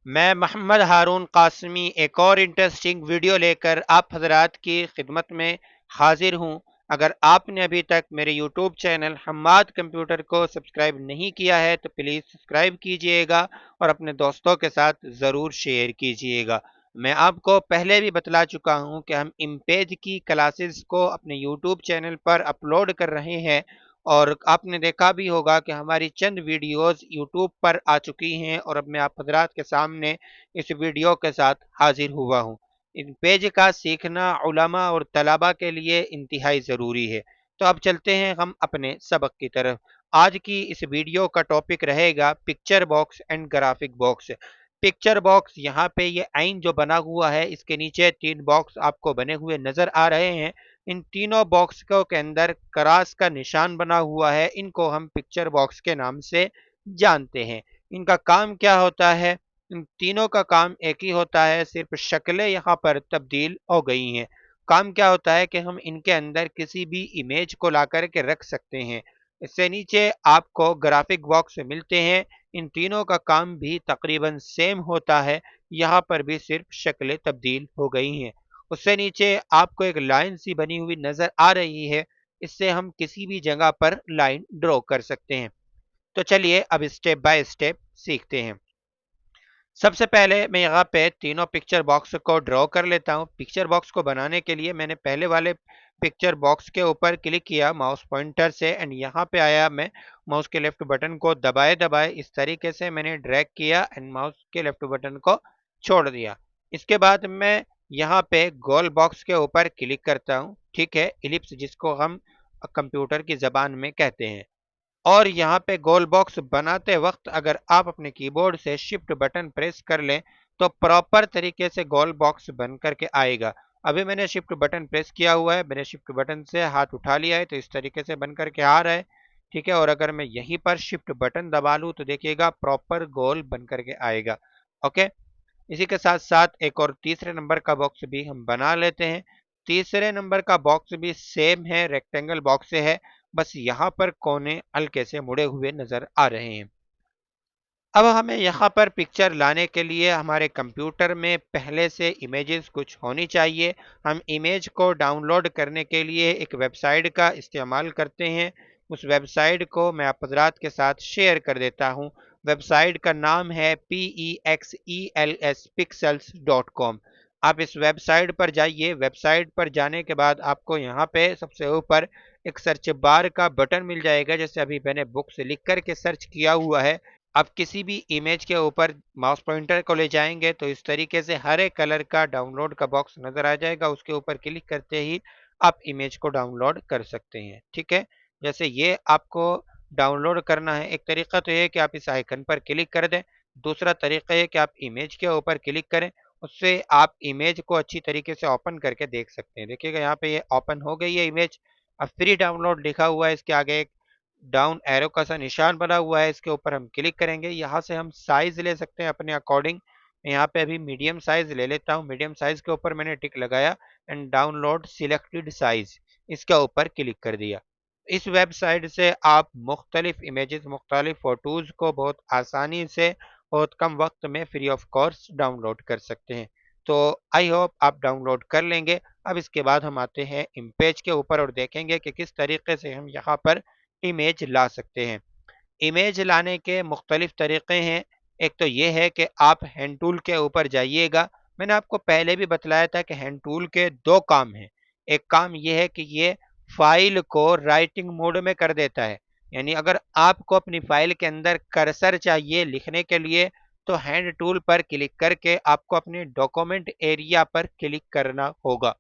मैं मोहम्मद हारून कासमी एक और इंटरेस्टिंग वीडियो लेकर आप हजरात की खिदमत में हाजिर हूँ। अगर आपने अभी तक मेरे यूट्यूब चैनल हम्माद कंप्यूटर को सब्सक्राइब नहीं किया है तो प्लीज़ सब्सक्राइब कीजिएगा और अपने दोस्तों के साथ ज़रूर शेयर कीजिएगा। मैं आपको पहले भी बतला चुका हूँ कि हम इम्पेज की क्लासेस को अपने यूट्यूब चैनल पर अपलोड कर रहे हैं और आपने देखा भी होगा कि हमारी चंद वीडियोस यूट्यूब पर आ चुकी हैं और अब मैं आप हजरात के सामने इस वीडियो के साथ हाजिर हुआ हूँ। इन पेज का सीखना उलमा और तलबा के लिए इंतहाई ज़रूरी है। तो अब चलते हैं हम अपने सबक की तरफ। आज की इस वीडियो का टॉपिक रहेगा picture box and graphic box. Picture box यहाँ पे ये आइन जो बना हुआ है इसके नीचे तीन बॉक्स आपको बने हुए नजर आ रहे हैं। इन तीनों बॉक्स के अंदर क्रॉस का निशान बना हुआ है। इनको हम पिक्चर बॉक्स के नाम से जानते हैं। इनका काम क्या होता है? इन तीनों का काम एक ही होता है, सिर्फ शक्लें यहाँ पर तब्दील हो गई हैं। काम क्या होता है कि हम इनके अंदर किसी भी इमेज को ला कर के रख सकते हैं। इससे नीचे आपको ग्राफिक बॉक्स मिलते हैं। इन तीनों का काम भी तकरीबन सेम होता है। यहाँ पर भी सिर्फ शक्लें तब्दील हो गई हैं। उससे नीचे आपको एक लाइन सी बनी हुई नजर आ रही है। इससे हम किसी भी जगह पर लाइन ड्रॉ कर सकते हैं। तो चलिए अब स्टेप बाय स्टेप सीखते हैं। सबसे पहले मैं यहाँ पे तीनों पिक्चर बॉक्स को ड्रॉ कर लेता हूँ। पिक्चर बॉक्स को बनाने के लिए मैंने पहले वाले पिक्चर बॉक्स के ऊपर क्लिक किया माउस पॉइंटर से एंड यहाँ पे आया। मैं माउस के लेफ्ट बटन को दबाए दबाए इस तरीके से मैंने ड्रैग किया एंड माउस के लेफ्ट बटन को छोड़ दिया। इसके बाद मैं यहाँ पे गोल बॉक्स के ऊपर क्लिक करता हूँ, ठीक है, इलिप्स जिसको हम कंप्यूटर की जबान में कहते हैं। और यहाँ पे गोल बॉक्स बनाते वक्त अगर आप अपने कीबोर्ड से शिफ्ट बटन प्रेस कर लें तो प्रॉपर तरीके से गोल बॉक्स बन करके आएगा। अभी मैंने शिफ्ट बटन प्रेस किया हुआ है, मैंने शिफ्ट बटन से हाथ उठा लिया है तो इस तरीके से बन करके आ रहा है, ठीक है। और अगर मैं यहीं पर शिफ्ट बटन दबा लूँ तो देखिएगा प्रॉपर गोल बन करके आएगा। ओके, इसी के साथ साथ एक और तीसरे नंबर का बॉक्स भी हम बना लेते हैं। तीसरे नंबर का बॉक्स भी सेम है, रेक्टेंगल बॉक्स से है, बस यहाँ पर कोने हल्के से मुड़े हुए नजर आ रहे हैं। अब हमें यहाँ पर पिक्चर लाने के लिए हमारे कंप्यूटर में पहले से इमेजेस कुछ होनी चाहिए। हम इमेज को डाउनलोड करने के लिए एक वेबसाइट का इस्तेमाल करते हैं। उस वेबसाइट को मैं आप हजरात के साथ शेयर कर देता हूँ। वेबसाइट का नाम है PEXELS pixels.com। आप इस वेबसाइट पर जाइए। वेबसाइट पर जाने के बाद आपको यहाँ पे सबसे ऊपर एक सर्च बार का बटन मिल जाएगा। जैसे अभी मैंने बुक से लिख करके सर्च किया हुआ है। आप किसी भी इमेज के ऊपर माउस पॉइंटर को ले जाएंगे तो इस तरीके से हरे कलर का डाउनलोड का बॉक्स नजर आ जाएगा। उसके ऊपर क्लिक करते ही आप इमेज को डाउनलोड कर सकते हैं, ठीक है। जैसे ये आपको डाउनलोड करना है। एक तरीका तो ये है कि आप इस आइकन पर क्लिक कर दें। दूसरा तरीका है कि आप इमेज के ऊपर क्लिक करें। उससे आप इमेज को अच्छी तरीके से ओपन करके देख सकते हैं। देखिएगा यहाँ पे ये ओपन हो गई है इमेज। अब फ्री डाउनलोड लिखा हुआ है, इसके आगे एक डाउन एरो का सा निशान बना हुआ है, इसके ऊपर हम क्लिक करेंगे। यहाँ से हम साइज ले सकते हैं अपने अकॉर्डिंग। यहाँ पे अभी मीडियम साइज ले लेता हूँ। मीडियम साइज के ऊपर मैंने टिक लगाया एंड डाउनलोड सिलेक्टेड साइज इसके ऊपर क्लिक कर दिया। इस वेबसाइट से आप मुख्तलिफ इमेजेस मुख्तलिफ फ़ोटोज़ को बहुत आसानी से बहुत कम वक्त में फ्री ऑफ कॉस्ट डाउनलोड कर सकते हैं। तो आई होप आप डाउनलोड कर लेंगे। अब इसके बाद हम आते हैं इमेज के ऊपर और देखेंगे कि किस तरीके से हम यहाँ पर इमेज ला सकते हैं। इमेज लाने के मुख्तलिफ तरीके हैं। एक तो ये है कि आप हैंड टूल के ऊपर जाइएगा। मैंने आपको पहले भी बतलाया था कि हैंड टूल के दो काम हैं। एक काम ये है कि ये फाइल को राइटिंग मोड में कर देता है। यानी अगर आपको अपनी फाइल के अंदर कर्सर चाहिए लिखने के लिए तो हैंड टूल पर क्लिक करके आपको अपने डॉक्यूमेंट एरिया पर क्लिक करना होगा,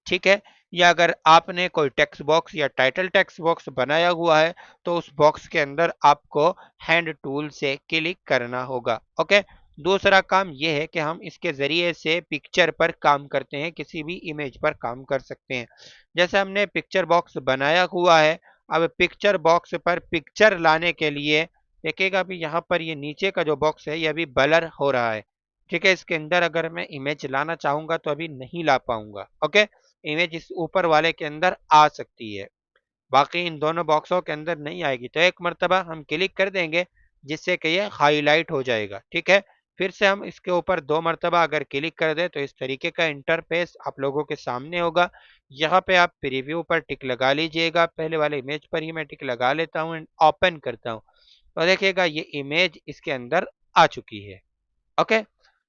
ठीक है। या अगर आपने कोई टेक्स्ट बॉक्स या टाइटल टेक्स्ट बॉक्स बनाया हुआ है तो उस बॉक्स के अंदर आपको हैंड टूल से क्लिक करना होगा। ओके, दूसरा काम यह है कि हम इसके ज़रिए से पिक्चर पर काम करते हैं, किसी भी इमेज पर काम कर सकते हैं। जैसे हमने पिक्चर बॉक्स बनाया हुआ है। अब पिक्चर बॉक्स पर पिक्चर लाने के लिए देखिएगा अभी यहाँ पर ये नीचे का जो बॉक्स है ये अभी ब्लर हो रहा है, ठीक है। इसके अंदर अगर मैं इमेज लाना चाहूँगा तो अभी नहीं ला पाऊँगा। ओके, इमेज इस ऊपर वाले के अंदर आ सकती है, बाकी इन दोनों बॉक्सों के अंदर नहीं आएगी। तो एक मरतबा हम क्लिक कर देंगे जिससे कि ये हाईलाइट हो जाएगा, ठीक है। फिर से हम इसके ऊपर 2 मरतबा अगर क्लिक कर दें तो इस तरीके का इंटरफेस आप लोगों के सामने होगा। यहाँ पे आप प्रीव्यू पर टिक लगा लीजिएगा। पहले वाले इमेज पर ही मैं टिक लगा लेता हूँ एंड ओपन करता हूँ। तो देखिएगा ये इमेज इसके अंदर आ चुकी है। ओके।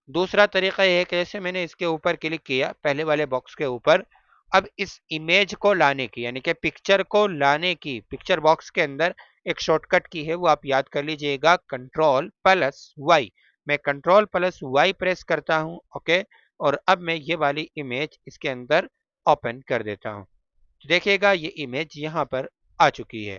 दूसरा तरीका ये है कि जैसे मैंने इसके ऊपर क्लिक किया पहले वाले बॉक्स के ऊपर, अब इस इमेज को लाने की यानी कि पिक्चर को लाने की पिक्चर बॉक्स के अंदर एक शॉर्टकट की है, वो आप याद कर लीजिएगा, कंट्रोल प्लस वाई। मैं कंट्रोल प्लस वाई प्रेस करता हूं। ओके। और अब मैं ये वाली इमेज इसके अंदर ओपन कर देता हूं। तो देखिएगा ये इमेज यहाँ पर आ चुकी है।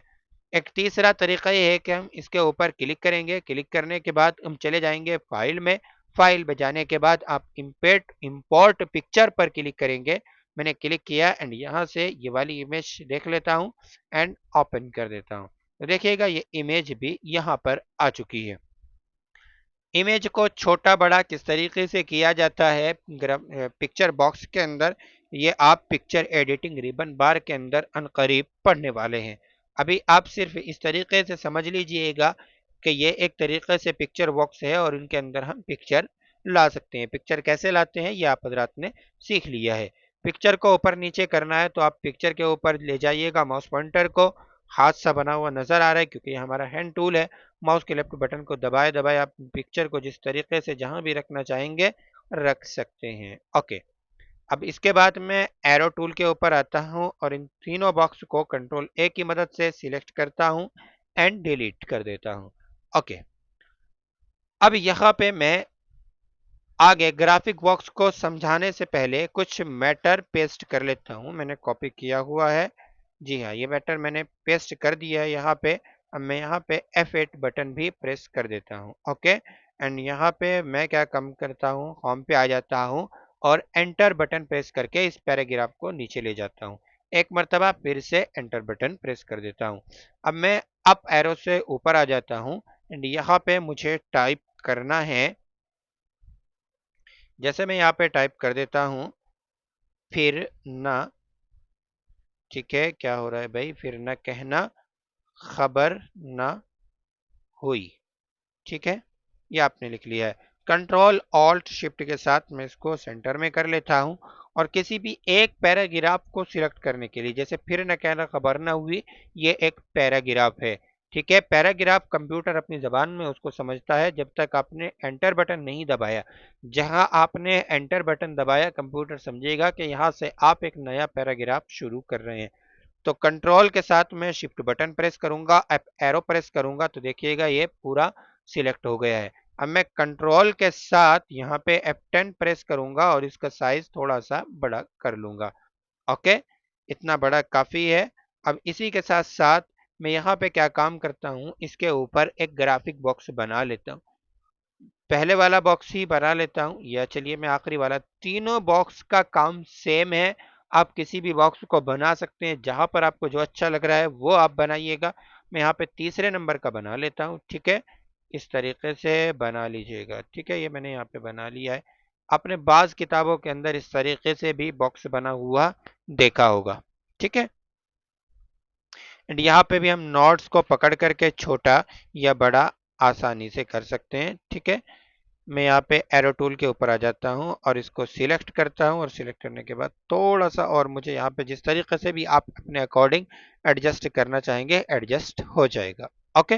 एक तीसरा तरीका ये है कि हम इसके ऊपर क्लिक करेंगे। क्लिक करने के बाद हम चले जाएंगे फाइल में। फाइल में जाने के बाद आप इंपोर्ट पिक्चर पर क्लिक करेंगे। मैंने क्लिक किया एंड यहाँ से ये वाली इमेज देख लेता हूँ एंड ओपन कर देता हूँ। तो देखिएगा ये इमेज भी यहाँ पर आ चुकी है। इमेज को छोटा बड़ा किस तरीके से किया जाता है पिक्चर बॉक्स के अंदर, ये आप पिक्चर एडिटिंग रिबन बार के अंदर अनकरीब पढ़ने वाले हैं। अभी आप सिर्फ इस तरीके से समझ लीजिएगा कि ये एक तरीके से पिक्चर बॉक्स है और इनके अंदर हम पिक्चर ला सकते हैं। पिक्चर कैसे लाते हैं ये आप हजरात ने सीख लिया है। पिक्चर को ऊपर नीचे करना है तो आप पिक्चर के ऊपर ले जाइएगा माउस पॉइंटर को। हाथ सा बना हुआ नजर आ रहा है क्योंकि ये हमारा हैंड टूल है। माउस के लेफ्ट बटन को दबाए दबाए आप पिक्चर को जिस तरीके से जहां भी रखना चाहेंगे रख सकते हैं। ओके। अब इसके बाद मैं एरो टूल के ऊपर आता हूं और इन तीनों बॉक्स को कंट्रोल ए की मदद से सिलेक्ट करता हूं एंड डिलीट कर देता हूं। ओके। अब यहाँ पे मैं आगे ग्राफिक बॉक्स को समझाने से पहले कुछ मैटर पेस्ट कर लेता हूं। मैंने कॉपी किया हुआ है। जी हाँ, ये मैटर मैंने पेस्ट कर दिया है यहाँ पे। अब मैं यहाँ पे F8 बटन भी प्रेस कर देता हूँ। ओके। एंड यहाँ पे मैं क्या काम करता हूँ, होम पे आ जाता हूँ और एंटर बटन प्रेस करके इस पैराग्राफ को नीचे ले जाता हूँ। एक मरतबा फिर से एंटर बटन प्रेस कर देता हूँ। अब मैं अप एरो से ऊपर आ जाता हूँ एंड यहाँ पे मुझे टाइप करना है। जैसे मैं यहाँ पे टाइप कर देता हूँ, फिर ना, ठीक है, क्या हो रहा है भाई, फिर ना कहना खबर ना हुई। ठीक है, ये आपने लिख लिया है। कंट्रोल ऑल्ट शिफ्ट के साथ मैं इसको सेंटर में कर लेता हूं और किसी भी एक पैराग्राफ को सिलेक्ट करने के लिए, जैसे फिर न कहना खबर ना हुई, ये एक पैराग्राफ है। ठीक है, पैराग्राफ कंप्यूटर अपनी जबान में उसको समझता है जब तक आपने एंटर बटन नहीं दबाया। जहां आपने एंटर बटन दबाया कंप्यूटर समझेगा कि यहां से आप एक नया पैराग्राफ शुरू कर रहे हैं। तो कंट्रोल के साथ मैं शिफ्ट बटन प्रेस करूंगा, अप एरो प्रेस करूंगा तो देखिएगा ये पूरा सिलेक्ट हो गया है। अब मैं कंट्रोल के साथ यहाँ पे F10 प्रेस करूंगा और इसका साइज थोड़ा सा बड़ा कर लूंगा। ओके, इतना बड़ा काफी है। अब इसी के साथ साथ मैं यहाँ पे क्या काम करता हूँ, इसके ऊपर एक ग्राफिक बॉक्स बना लेता हूँ। पहले वाला बॉक्स ही बना लेता हूँ या चलिए मैं आखिरी वाला, तीनों बॉक्स का काम सेम है। आप किसी भी बॉक्स को बना सकते हैं, जहां पर आपको जो अच्छा लग रहा है वो आप बनाइएगा। मैं यहाँ पे तीसरे नंबर का बना लेता हूँ। ठीक है, इस तरीके से बना लीजिएगा। ठीक है, ये मैंने यहाँ पे बना लिया है। आपने बाज किताबों के अंदर इस तरीके से भी बॉक्स बना हुआ देखा होगा। ठीक है, एंड यहाँ पे भी हम नोट्स को पकड़ करके छोटा या बड़ा आसानी से कर सकते हैं। ठीक है, मैं यहाँ पे एरो टूल के ऊपर आ जाता हूँ और इसको सिलेक्ट करता हूँ और सिलेक्ट करने के बाद थोड़ा सा और मुझे यहाँ पे जिस तरीके से भी आप अपने अकॉर्डिंग एडजस्ट करना चाहेंगे एडजस्ट हो जाएगा। ओके।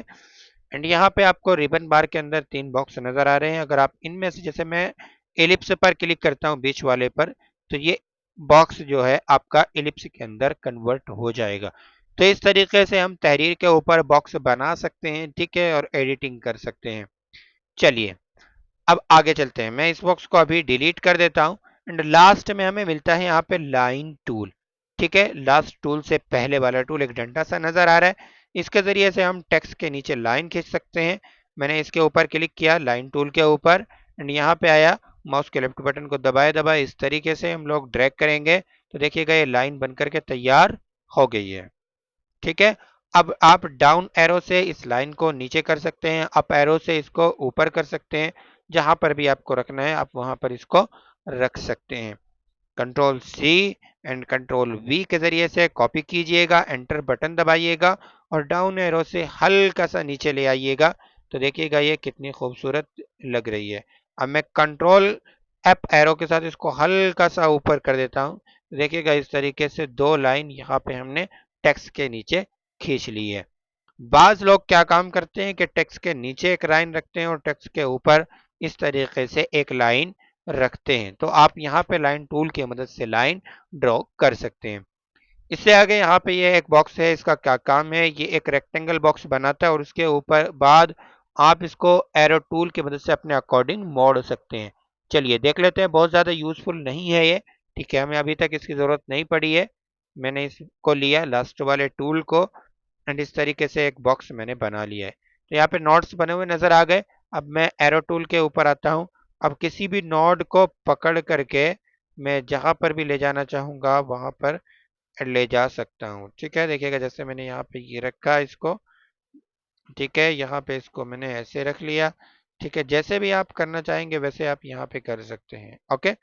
एंड यहाँ पे आपको रिबन बार के अंदर 3 बॉक्स नजर आ रहे हैं। अगर आप इनमें से, जैसे मैं एलिप्स पर क्लिक करता हूँ बीच वाले पर, तो ये बॉक्स जो है आपका एलिप्स के अंदर कन्वर्ट हो जाएगा। तो इस तरीके से हम तहरीर के ऊपर बॉक्स बना सकते हैं। ठीक है, और एडिटिंग कर सकते हैं। चलिए अब आगे चलते हैं। मैं इस बॉक्स को अभी डिलीट कर देता हूं एंड लास्ट में हमें मिलता है यहाँ पे लाइन टूल। ठीक है, लास्ट टूल से पहले वाला टूल एक डंडा सा नजर आ रहा है, इसके जरिए से हम टेक्स्ट के नीचे लाइन खींच सकते हैं। मैंने इसके ऊपर क्लिक किया लाइन टूल के ऊपर एंड यहाँ पे आया, माउस के लेफ्ट बटन को दबाए दबाए इस तरीके से हम लोग ड्रैग करेंगे तो देखिएगा ये लाइन बनकर के तैयार हो गई है। ठीक है, अब आप डाउन एरो से इस लाइन को नीचे कर सकते हैं, अप एरो से इसको ऊपर कर सकते हैं। जहां पर भी आपको रखना है आप वहां पर इसको रख सकते हैं। Control C and control V के जरिए से कॉपी कीजिएगा, एंटर बटन दबाइएगा और डाउन एरो से हल्का सा नीचे ले आइएगा तो देखिएगा ये कितनी खूबसूरत लग रही है। अब मैं कंट्रोल अप एरो के साथ इसको हल्का सा ऊपर कर देता हूं। देखिएगा इस तरीके से 2 लाइन यहाँ पे हमने टेक्स्ट के नीचे खींच ली है। बाज लोग क्या काम करते हैं कि टेक्स्ट के नीचे एक लाइन रखते हैं और टेक्स्ट के ऊपर इस तरीके से एक लाइन रखते हैं। तो आप यहाँ पे लाइन टूल की मदद से लाइन ड्रॉ कर सकते हैं। इससे आगे यहाँ पे ये एक बॉक्स है, इसका क्या काम है, ये एक रेक्टेंगल बॉक्स बनाता है और उसके ऊपर बाद आप इसको एरो टूल की मदद से अपने अकॉर्डिंग मोड़ सकते हैं। चलिए देख लेते हैं, बहुत ज़्यादा यूजफुल नहीं है ये, ठीक है, हमें अभी तक इसकी ज़रूरत नहीं पड़ी है। मैंने इसको लिया लास्ट वाले टूल को एंड इस तरीके से एक बॉक्स मैंने बना लिया है। तो यहाँ पे नोड्स बने हुए नजर आ गए। अब मैं एरो टूल के ऊपर आता हूँ। अब किसी भी नोड को पकड़ करके मैं जहां पर भी ले जाना चाहूंगा वहां पर ले जा सकता हूँ। ठीक है, देखिएगा जैसे मैंने यहाँ पे ये रखा इसको, ठीक है, यहाँ पे इसको मैंने ऐसे रख लिया। ठीक है, जैसे भी आप करना चाहेंगे वैसे आप यहाँ पे कर सकते हैं। ओके,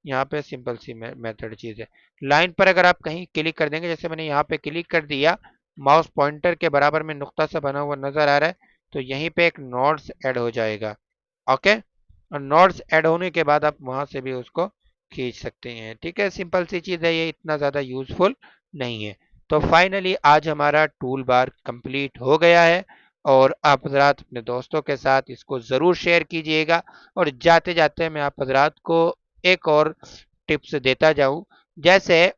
यहाँ पे सिंपल सी मेथड चीज है। लाइन पर अगर आप कहीं क्लिक कर देंगे, जैसे मैंने यहाँ पे क्लिक कर दिया, माउस पॉइंटर के बराबर में नुक्ता सा बना हुआ नजर आ रहा है, तो यहीं पे एक नोड्स ऐड हो जाएगा। ओके, और नोड्स ऐड होने के बाद आप वहां से भी उसको खींच सकते हैं। ठीक है, सिंपल सी चीज है, ये इतना ज्यादा यूजफुल नहीं है। तो फाइनली आज हमारा टूल बार कंप्लीट हो गया है और आप हजरात अपने दोस्तों के साथ इसको ज़रूर शेयर कीजिएगा। और जाते जाते मैं आप हजरात को एक और टिप्स देता जाऊं। जैसे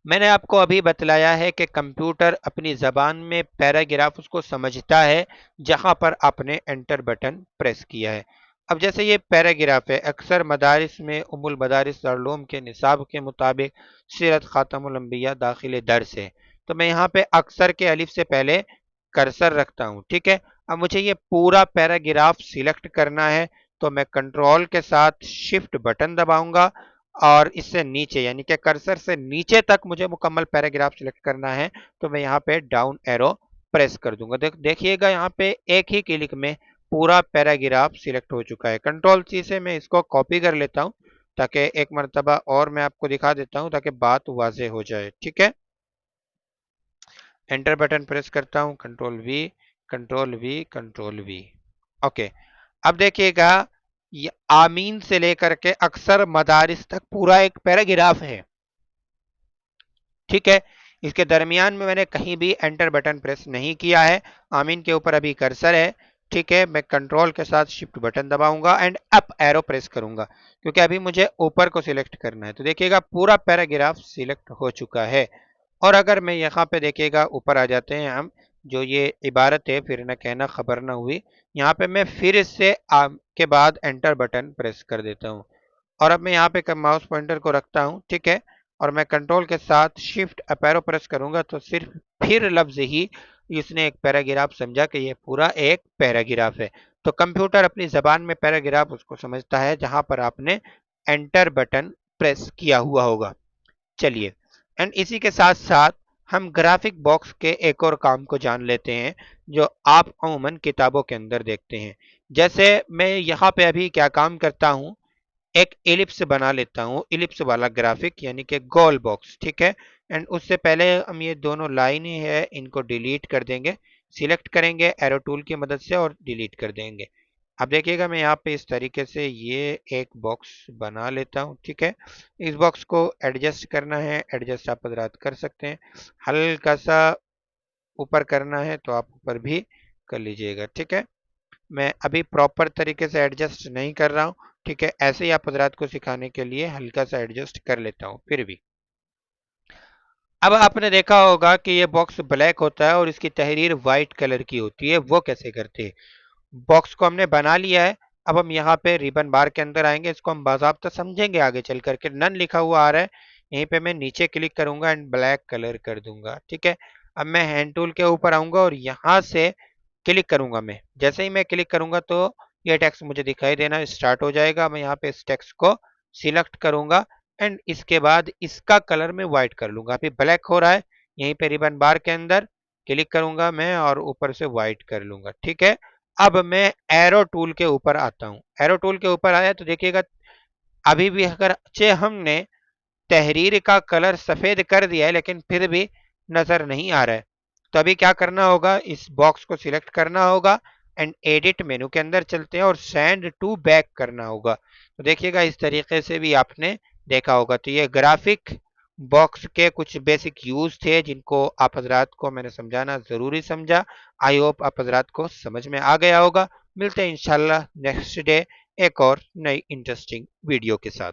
मैंने आपको अभी बतलाया है कि कंप्यूटर अपनी ज़बान में पैराग्राफ उसको समझता है जहां पर आपने एंटर बटन प्रेस किया है। अब जैसे ये पैराग्राफ है, अक्सर मदारिस में उमुल मदारिस दारुल के निसाब के मुताबिक सीरत खातमुल अंबिया दाखिल दर्स है। तो मैं यहाँ पे अक्सर के अलिफ से पहले कर्सर रखता हूँ। ठीक है, अब मुझे ये पूरा पैराग्राफ सिलेक्ट करना है, तो मैं कंट्रोल के साथ शिफ्ट बटन दबाऊंगा और इससे नीचे यानी कि कर्सर से नीचे तक मुझे मुकम्मल पैराग्राफ सिलेक्ट करना है, तो मैं यहाँ पे डाउन एरो प्रेस कर दूंगा। देखिएगा यहाँ पे एक ही क्लिक में पूरा पैराग्राफ सिलेक्ट हो चुका है। कंट्रोल सी से मैं इसको कॉपी कर लेता हूँ ताकि एक मरतबा और मैं आपको दिखा देता हूँ ताकि बात वाजे हो जाए। ठीक है, एंटर बटन प्रेस करता हूँ, control we, control we, control we. Okay, अब देखिएगा ये आमीन से लेकर के अक्सर मदारिस तक पूरा एक पैराग्राफ है। ठीक है, इसके दरमियान में मैंने कहीं भी एंटर बटन प्रेस नहीं किया है। आमीन के ऊपर अभी कर्सर है। ठीक है, मैं कंट्रोल के साथ शिफ्ट बटन दबाऊंगा एंड अप एरो प्रेस करूंगा क्योंकि अभी मुझे ऊपर को सिलेक्ट करना है। तो देखिएगा पूरा पैराग्राफ सिलेक्ट हो चुका है। और अगर मैं यहाँ पे देखिएगा ऊपर आ जाते हैं हम, जो ये इबारत है फिर न कहना खबर न हुई, यहाँ पे मैं फिर इससे के बाद एंटर बटन प्रेस कर देता हूँ और अब मैं यहाँ पे माउस पॉइंटर को रखता हूँ। ठीक है, और मैं कंट्रोल के साथ शिफ्ट अप एरो प्रेस करूंगा तो सिर्फ फिर लफ्ज ही इसने एक पैराग्राफ समझा कि ये पूरा एक पैराग्राफ है। तो कंप्यूटर अपनी जबान में पैराग्राफ उसको समझता है जहां पर आपने एंटर बटन प्रेस किया हुआ होगा। चलिए, एंड इसी के साथ साथ हम ग्राफिक बॉक्स के एक और काम को जान लेते हैं जो आप अमूमन किताबों के अंदर देखते हैं। जैसे मैं यहाँ पे अभी क्या काम करता हूँ, एक एलिप्स बना लेता हूँ, एलिप्स वाला ग्राफिक यानी कि गोल बॉक्स। ठीक है, एंड उससे पहले हम ये दोनों लाइन है इनको डिलीट कर देंगे, सिलेक्ट करेंगे एरो टूल की मदद से और डिलीट कर देंगे। अब देखिएगा मैं यहाँ पे इस तरीके से ये एक बॉक्स बना लेता हूँ। ठीक है, इस बॉक्स को एडजस्ट करना है, एडजस्ट आप हजरात कर सकते हैं, हल्का सा ऊपर करना है तो आप ऊपर भी कर लीजिएगा। ठीक है, मैं अभी प्रॉपर तरीके से एडजस्ट नहीं कर रहा हूँ। ठीक है, ऐसे ही आप हजरात को सिखाने के लिए हल्का सा एडजस्ट कर लेता हूँ फिर भी। अब आपने देखा होगा कि ये बॉक्स ब्लैक होता है और इसकी तहरीर वाइट कलर की होती है, वो कैसे करते हैं। बॉक्स को हमने बना लिया है। अब हम यहाँ पे रिबन बार के अंदर आएंगे, इसको हम बाज़ाब्ता समझेंगे आगे चल करके। नन लिखा हुआ आ रहा है, यहीं पे मैं नीचे क्लिक करूंगा एंड ब्लैक कलर कर दूंगा। ठीक है, अब मैं हैंड टूल के ऊपर आऊंगा और यहाँ से क्लिक करूंगा। मैं जैसे ही मैं क्लिक करूंगा तो ये टेक्स्ट मुझे दिखाई देना स्टार्ट हो जाएगा। मैं यहाँ पे इस टेक्स्ट को सिलेक्ट करूंगा एंड इसके बाद इसका कलर मैं व्हाइट कर लूंगा। अभी ब्लैक हो रहा है, यहीं पे रिबन बार के अंदर क्लिक करूंगा मैं और ऊपर से व्हाइट कर लूंगा। ठीक है, अब मैं एरो टूल के ऊपर आता हूँ। एरो टूल के ऊपर आया तो देखिएगा अभी भी अगर हमने तहरीर का कलर सफेद कर दिया है लेकिन फिर भी नजर नहीं आ रहा है। तो अभी क्या करना होगा, इस बॉक्स को सिलेक्ट करना होगा एंड एडिट मेनू के अंदर चलते हैं और सेंड टू बैक करना होगा। तो देखिएगा इस तरीके से भी आपने देखा होगा। तो ये ग्राफिक बॉक्स के कुछ बेसिक यूज थे जिनको आप हजरात को मैंने समझाना ज़रूरी समझा। आई होप आप हजरात को समझ में आ गया होगा। मिलते हैं इंशाल्लाह नेक्स्ट डे एक और नई इंटरेस्टिंग वीडियो के साथ।